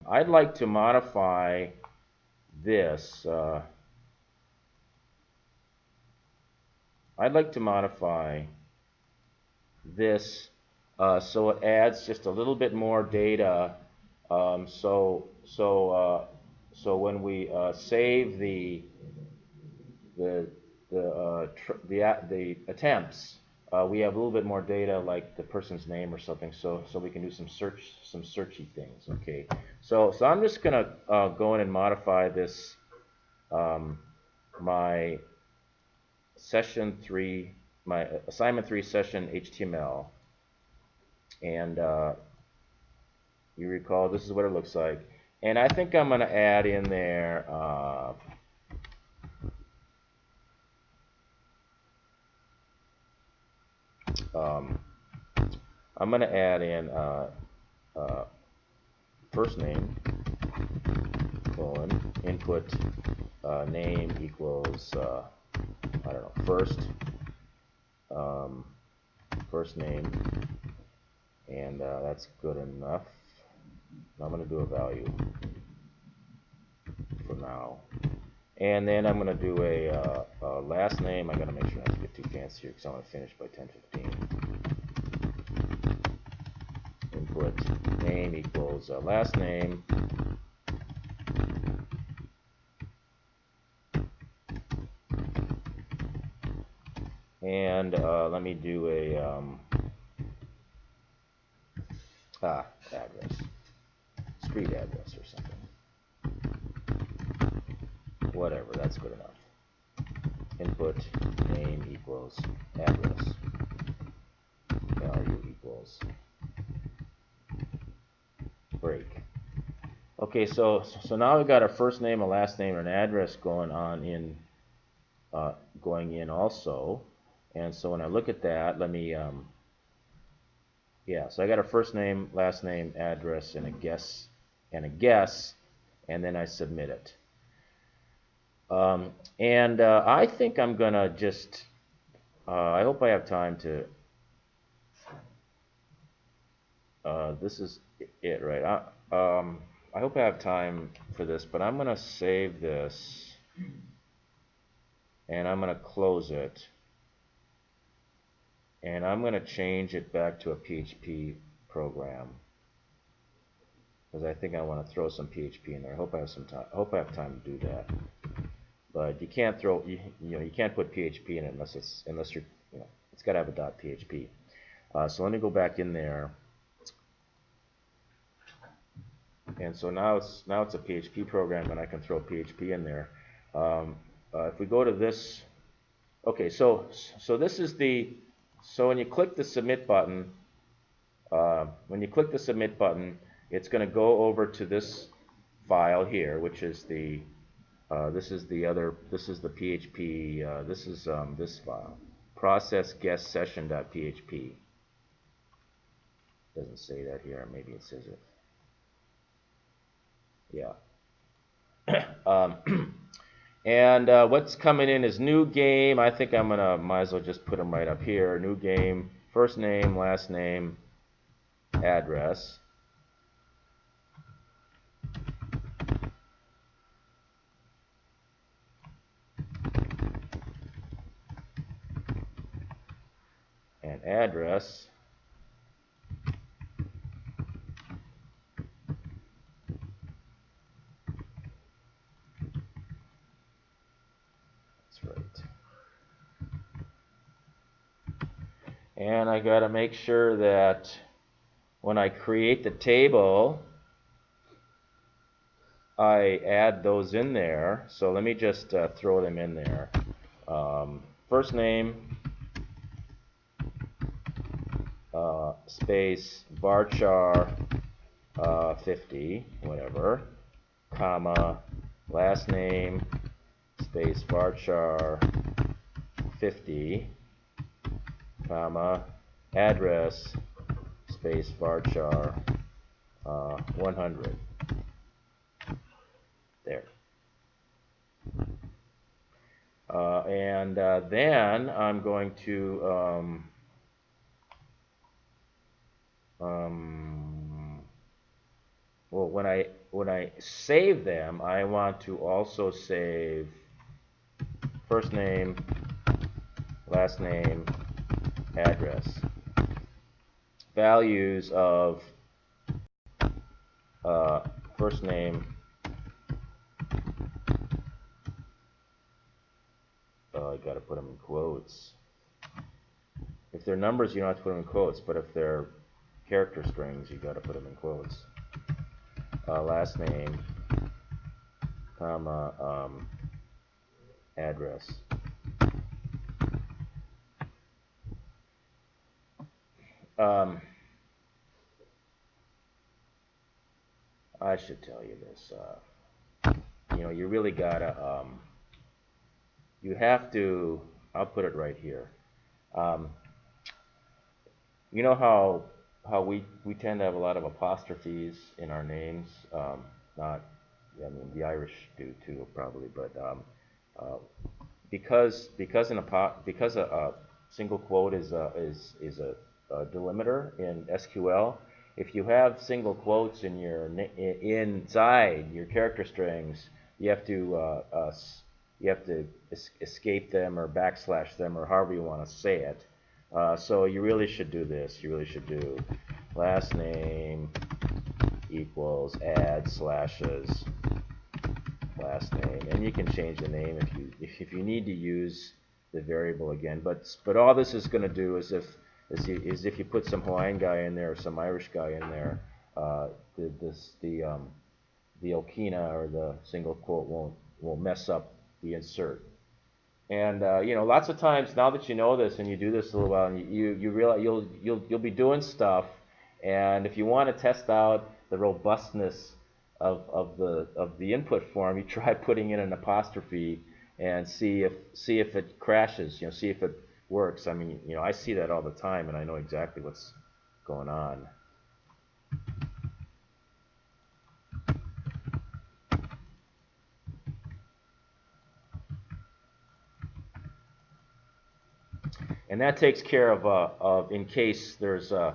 I'd like to modify this. I'd like to modify this so it adds just a little bit more data. So when we save the the attempts, we have a little bit more data, like the person's name or something, so we can do some searchy things. Okay, so I'm just gonna go in and modify this, my session 3, my assignment 3 session HTML, and you recall this is what it looks like. And I think I'm gonna add in there um, I'm going to add in first name, colon, input name equals, I don't know, first name, and that's good enough. I'm going to do a value for now. And then I'm going to do a last name. I got to make sure not to get too fancy here because I want to finish by 10:15. Input name equals last name. And let me do a address, street address or something. Whatever, that's good enough. Input name equals address. Value equals break. Okay, so now we've got our first name, a last name, and an address going on in going in also. And so when I look at that, let me yeah, so I got a first name, last name, address, and a guess, and then I submit it. And I think I'm gonna just I hope I have time to this is it, right? I hope I have time for this, but I'm gonna save this and I'm gonna close it, and I'm gonna change it back to a PHP program because I think I want to throw some PHP in there. I hope I have some time. I hope I have time to do that. But you can't throw you can't put PHP in it unless you're it's got to have a .php. So let me go back in there, and so now it's a PHP program, and I can throw PHP in there. If we go to this, okay, so this is the when you click the submit button, it's going to go over to this file here, which is the this is the PHP. This is this file, process guest session.php. Doesn't say that here. Maybe it says it. Yeah. And what's coming in is new game. I think I'm gonna might as well just put them right up here. New game, first name, last name, address. And address. That's right. And I gotta make sure that when I create the table, I add those in there. So let me just throw them in there. First name, space varchar 50, whatever, comma, last name, space varchar 50, comma, address, space varchar 100. There. And then I'm going to well, when I save them, I want to also save first name, last name, address, values of first name. Oh, I gotta put them in quotes. If they're numbers, you don't have to put them in quotes, but if they're character strings, you gotta put them in quotes. Last name, comma, address. I should tell you this. You really gotta. You have to. I'll put it right here. You know how we tend to have a lot of apostrophes in our names. Not, I mean, the Irish do too, probably, but because a single quote is a delimiter in SQL. If you have single quotes in inside your character strings, you have to escape them or backslash them or however you want to say it. So you really should do this. You really should do last name equals add slashes last name, and you can change the name if you need to use the variable again. But all this is going to do is if you put some Hawaiian guy in there or some Irish guy in there, the Okina or the single quote won't mess up the insert. And lots of times now that you know this and you do this a little while, and you realize you'll be doing stuff, and if you want to test out the robustness of the input form, you try putting in an apostrophe and see if it crashes. See if it works. I mean, I see that all the time, and I know exactly what's going on. And that takes care of in case there's a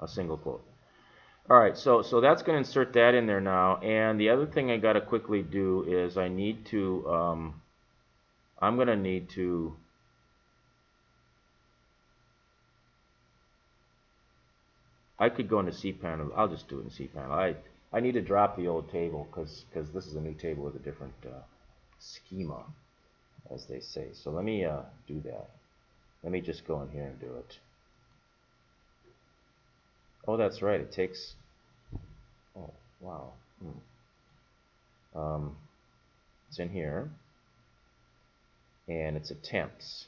single quote. All right, so that's going to insert that in there now. And the other thing I got to quickly do is I need to I'm going to need to I could go into cPanel. I'll just do it in cPanel. I need to drop the old table because this is a new table with a different schema, as they say. So let me do that. Let me just go in here and do it. Oh, that's right. It takes. Oh, wow. It's in here, and it's attempts.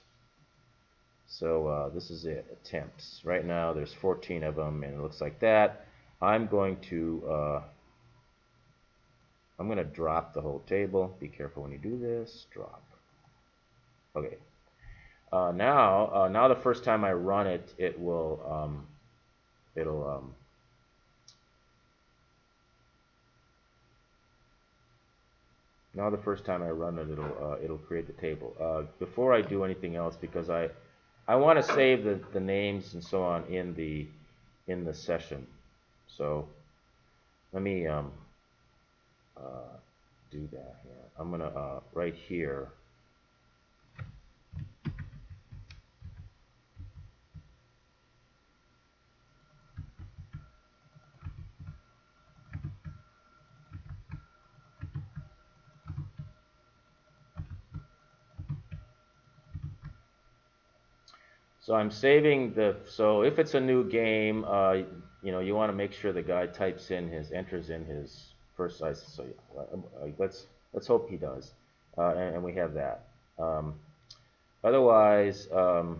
So this is it, attempts. Right now there's 14 of them, and it looks like that. I'm going to drop the whole table. Be careful when you do this. Drop. Okay. Now the first time I run it, it will now the first time I run it, it'll create the table. Before I do anything else, because I want to save the names and so on in the session. So let me do that here. I'm gonna right here. So I'm saving so if it's a new game, you want to make sure the guy enters in his first size. So let's hope he does, and we have that. Otherwise, I'm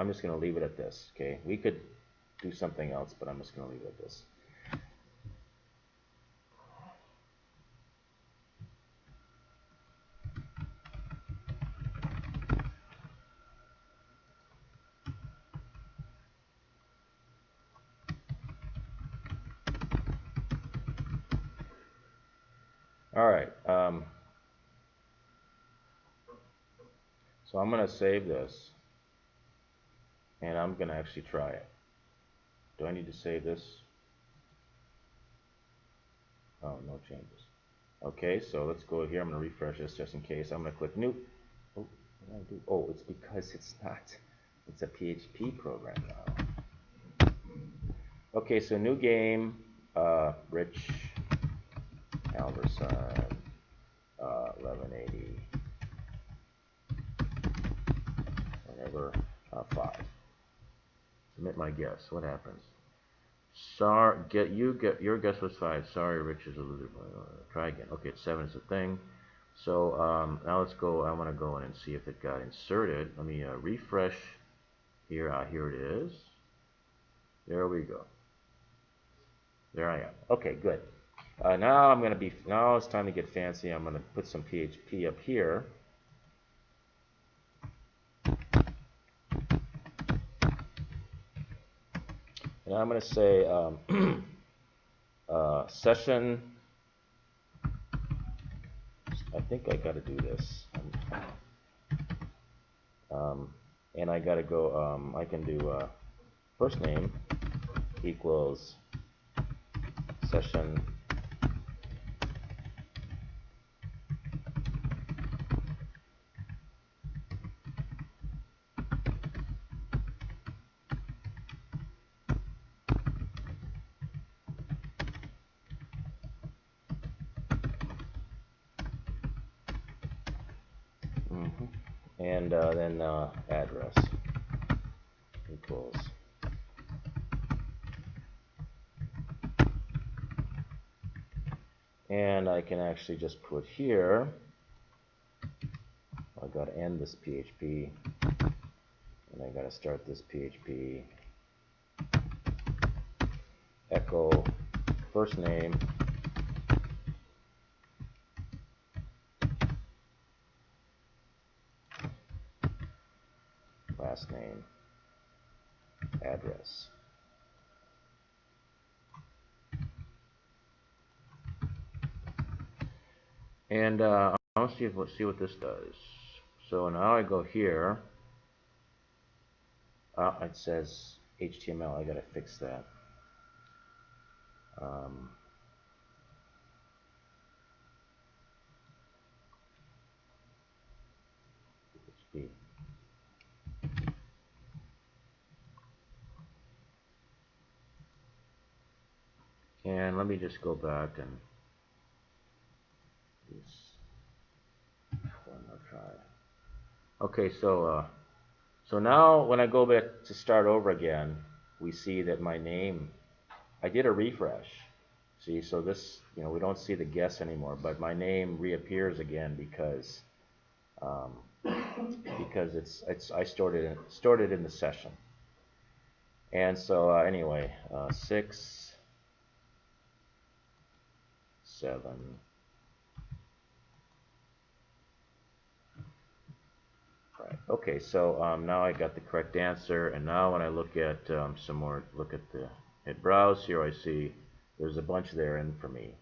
just going to leave it at this. Okay, we could do something else, but I'm just going to leave it at this. All right. So I'm going to save this, and I'm going to actually try it. Do I need to save this? Oh, no changes. Okay, so let's go here. I'm going to refresh this just in case. I'm going to click new. Oh, what did I do? Oh, it's because it's not. It's a PHP program now. Okay, so new game. Rich Alverson. 1180. Whatever. 5. Submit my guess. What happens? Sorry, your guess was 5. Sorry, Rich is a loser. Try again. Okay, it's 7 is the thing. So now let's go. I want to go in and see if it got inserted. Let me refresh here. Here it is. There we go. There I am. Okay, good. Now now it's time to get fancy. I'm gonna put some PHP up here. And I'm gonna say session. I think I gotta do this. And I gotta go. I can do first name equals session and then address equals and I can actually just put here I got to end this PHP and I got to start this PHP echo first name last name address. And I'll see what this does. So now I go here. It says HTML. I gotta fix that. PHP. And let me just go back and use one more try. Okay, so now when I go back to start over again, we see that my name, I did a refresh. See, so this, we don't see the guess anymore, but my name reappears again because I stored it in the session. And so anyway, 6, 7. Right. Okay, so now I got the correct answer, and now when I look at some more, look at browse here, I see there's a bunch there in for me.